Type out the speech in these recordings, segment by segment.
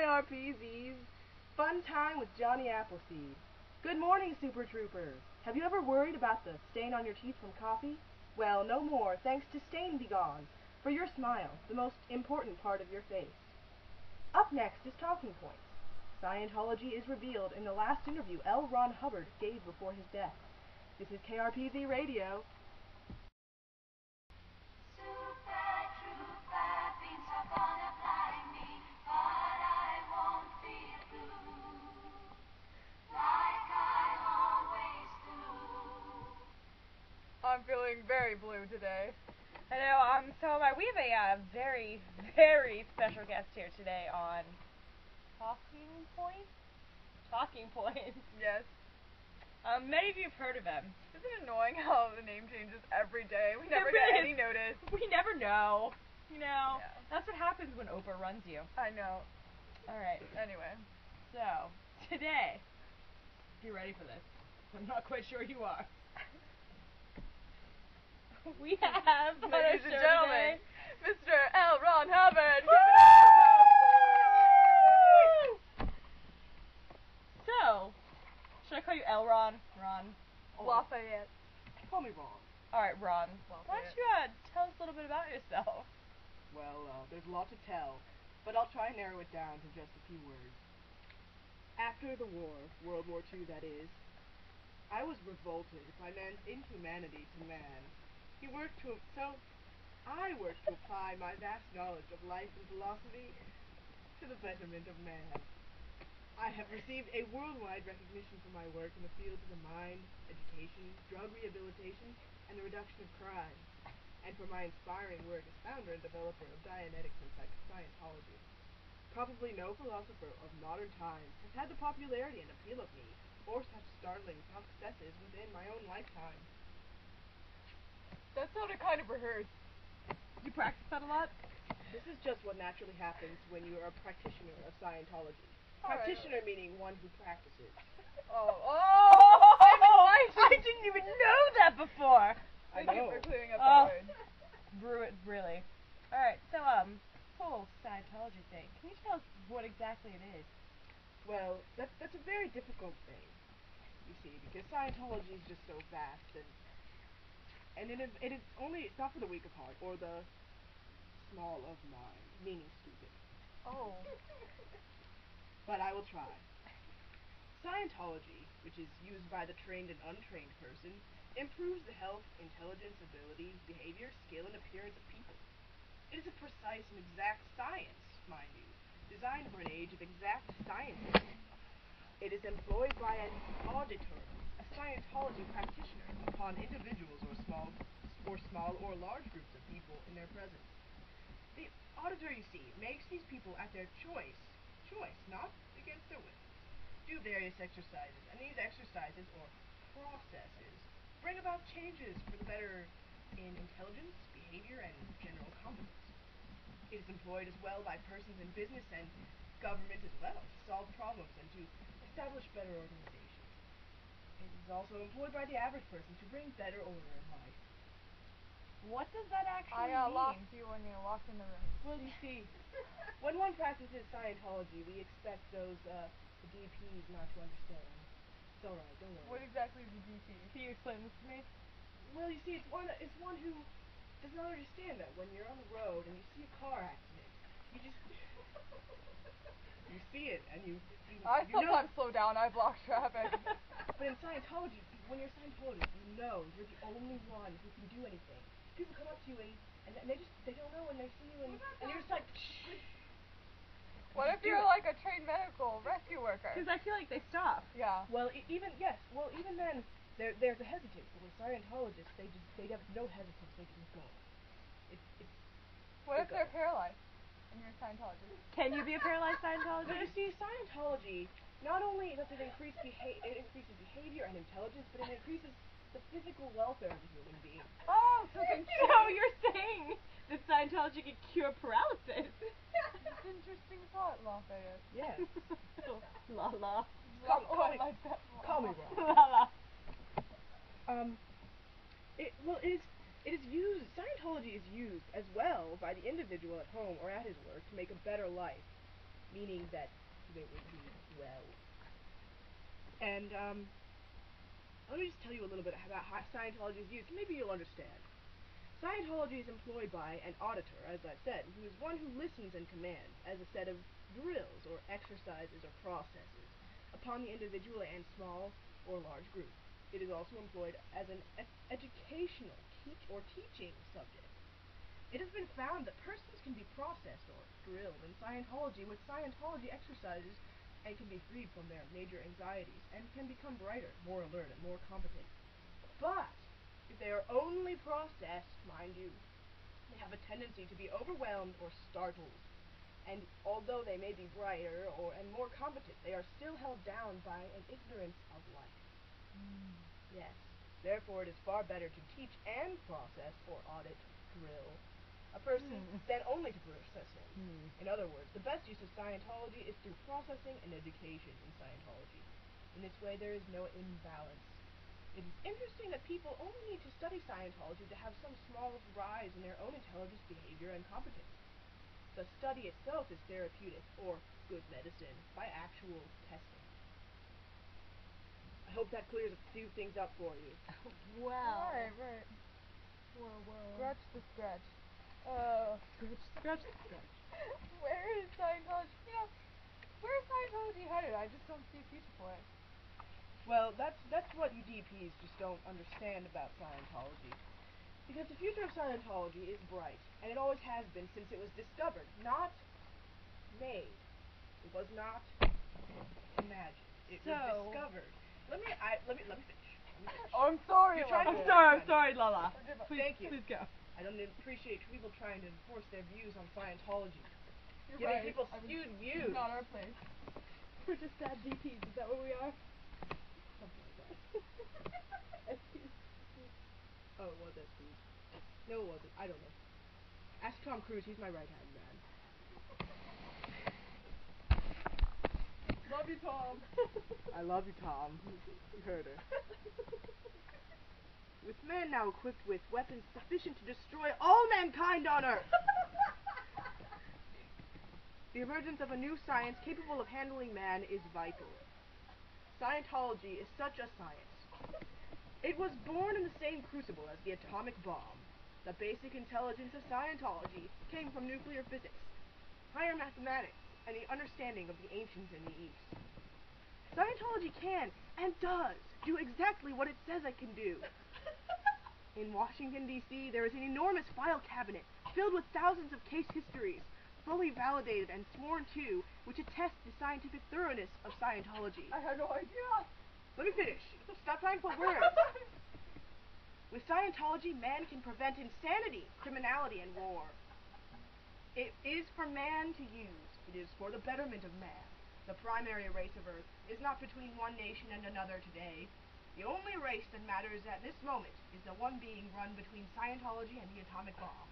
KRPZ's Fun Time with Johnny Appleseed. Good morning, Super Troopers. Have you ever worried about the stain on your teeth from coffee? Well, no more, thanks to Stain Be Gone, for your smile, the most important part of your face. Up next is Talking Points. Scientology is revealed in the last interview L. Ron Hubbard gave before his death. This is KRPZ Radio. I'm feeling very blue today. I know, we have a very, very special guest here today on Talking Points? Talking Points. Yes. Many of you have heard of him. Isn't it annoying how the name changes every day? We never really get any notice. We never know. You know, Yeah. That's what happens when Oprah runs you. I know. Alright, Anyway. so, today, if you're ready for this, I'm not quite sure you are. We have, ladies and gentlemen, today, Mr. L. Ron Hubbard. So, should I call you L. Ron? Ron? Lafayette. Call me Ron. Alright, Ron. Lafayette. Why don't you tell us a little bit about yourself? Well, there's a lot to tell, but I'll try and narrow it down to just a few words. After the war, World War II that is, I was revolted by man's inhumanity to man. I worked to apply my vast knowledge of life and philosophy to the betterment of man. I have received a worldwide recognition for my work in the fields of the mind, education, drug rehabilitation, and the reduction of crime, and for my inspiring work as founder and developer of Dianetics and Scientology. Probably no philosopher of modern times has had the popularity and appeal of me, or such startling successes within my own lifetime. That sounded kind of rehearsed. Do you practice that a lot? This is just what naturally happens when you are a practitioner of Scientology. All right. Practitioner meaning one who practices. I didn't even know that before! I Thank you know. for clearing up that word. Really. Alright, so, whole Scientology thing. Can you tell us what exactly it is? Well, that's a very difficult thing, you see, because Scientology is just so vast, and it's not for the weak of heart, or the small of mind, meaning stupid. Oh. But I will try. Scientology, which is used by the trained and untrained person, improves the health, intelligence, ability, behavior, skill, and appearance of people. It is a precise and exact science, mind you, designed for an age of exact sciences. It is employed by an auditor, a Scientology practitioner, upon individuals or small or large groups of people in their presence. The auditor, you see, makes these people at their choice, not against their will, do various exercises, and these exercises, or processes, bring about changes for the better in intelligence, behavior, and general competence. It is employed as well by persons in business and government as well to solve problems and to establish better organizations. It is also employed by the average person to bring better order in life. What does that actually I mean? lost you when you walked in the room. Well, you see, when one practices Scientology, we expect those, the DPs not to understand. It's alright, don't worry. What exactly is a DP? Can you explain this to me? Well, you see, it's one who does not understand that when you're on the road and you see a car accident, you just you see it and you I know. sometimes slow down. I block traffic. But in Scientology, when you're a Scientologist, you know you're the only one who can do anything. People come up to you and they don't know when they see you and you're just like. What if you're like a trained medical rescue worker? Because I feel like they stop. Yeah. Well, even then, there's a hesitance. But with Scientologists, they have no hesitance. They just go. What if they're paralyzed and you're a Scientologist? Can you be a paralyzed But you Scientologist? see, Scientology not only does it increase it increases behavior and intelligence, but it increases the physical welfare of a human being. Oh, so So you're saying that Scientology can cure paralysis? It's an interesting thought, Lafayette. Yes. La la. Call me- I like that. Call me Ron. La la. It is used. Scientology is used as well by the individual at home or at his work to make a better life. meaning that they would be well. And let me just tell you a little bit about how Scientology is used. Maybe you'll understand. Scientology is employed by an auditor, as I said, who is one who listens and commands as a set of drills or exercises or processes upon the individual and small or large group. It is also employed as an educational teaching subject. It has been found that persons can be processed or drilled in Scientology with Scientology exercises and can be freed from their major anxieties and can become brighter, more alert, and more competent. But if they are only processed, mind you, they have a tendency to be overwhelmed or startled. And although they may be brighter and more competent, they are still held down by an ignorance of life. Yes. Therefore, it is far better to teach and process or audit, drill a person than only to process him. In other words, the best use of Scientology is through processing and education in Scientology. In this way, there is no imbalance. It is interesting that people only need to study Scientology to have some small rise in their own intelligence, behavior, and competence. The study itself is therapeutic, or good medicine, by actual testing. I hope that clears a few things up for you. Wow. Right. Whoa. Scratch the scratch. Oh. Scratch the scratch. Where is Scientology? Where is Scientology headed? I just don't see a future for it. Well, that's what you DPs just don't understand about Scientology. Because the future of Scientology is bright, and it always has been since it was discovered, not made. It was not imagined. It was discovered. Let me finish. Oh, I'm sorry. I'm sorry, Lala. Thank you. Please go. I don't appreciate people trying to enforce their views on Scientology. You're Giving right. people skewed views. Not our place. We're just sad DPs. Is that what we are? Something like that. Oh, it was SP. No, it wasn't. I don't know. Ask Tom Cruise. He's my right-hand man. Love you, Tom. I love you, Tom. You heard her. With men now equipped with weapons sufficient to destroy all mankind on Earth, the emergence of a new science capable of handling man is vital. Scientology is such a science. It was born in the same crucible as the atomic bomb. The basic intelligence of Scientology came from nuclear physics, higher mathematics, and the understanding of the ancients in the East. Scientology can, and does, do exactly what it says it can do. In Washington, D.C., there is an enormous file cabinet filled with thousands of case histories, fully validated and sworn to, which attest the scientific thoroughness of Scientology. I had no idea. Let me finish. Stop trying to put words. With Scientology, man can prevent insanity, criminality, and war. It is for man to use. It is for the betterment of man. The primary race of Earth is not between one nation and another today. The only race that matters at this moment is the one being run between Scientology and the atomic bomb.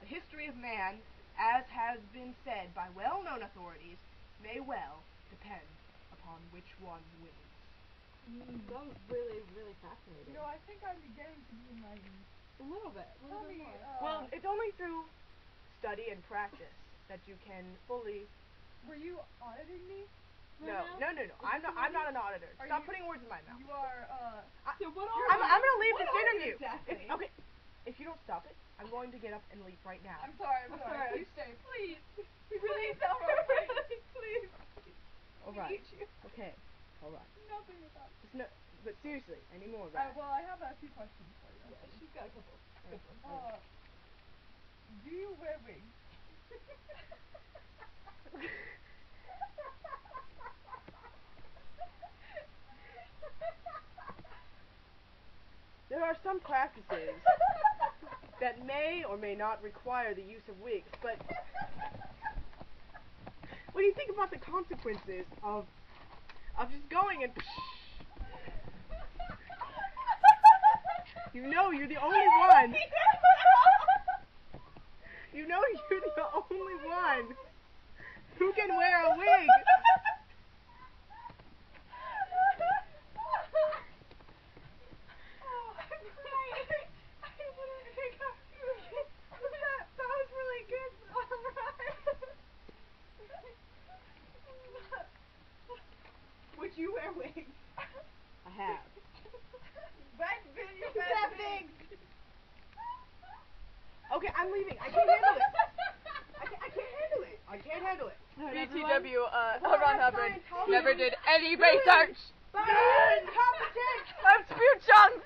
The history of man, as has been said by well-known authorities, may well depend upon which one wins. Sounds really, really fascinating. I think I'm beginning to be enlightened. A little bit. Tell me, Well, it's only through study and practice that you can fully... were you auditing me? No. Right now? I'm not an auditor. Are Stop you- putting words in my mouth. You are, So what I'm gonna leave what this are you interview. exactly? If you don't stop it, I'm going to get up and leave right now. I'm sorry. sorry. Please stay. Please. Please help our friend. Please. All We right. need you. Okay. All right. Nothing without you. But seriously, any more of that? Well, I have a few questions for you. Yeah, she's got a couple. Good ones. Do you wear wigs? There are some practices that may or may not require the use of wigs, but when you think about the consequences of just going and you know you're the only one. You know you're the only one who can wear a wig. That was really good. Alright. did any research. Incompetence! I'm spew chunks.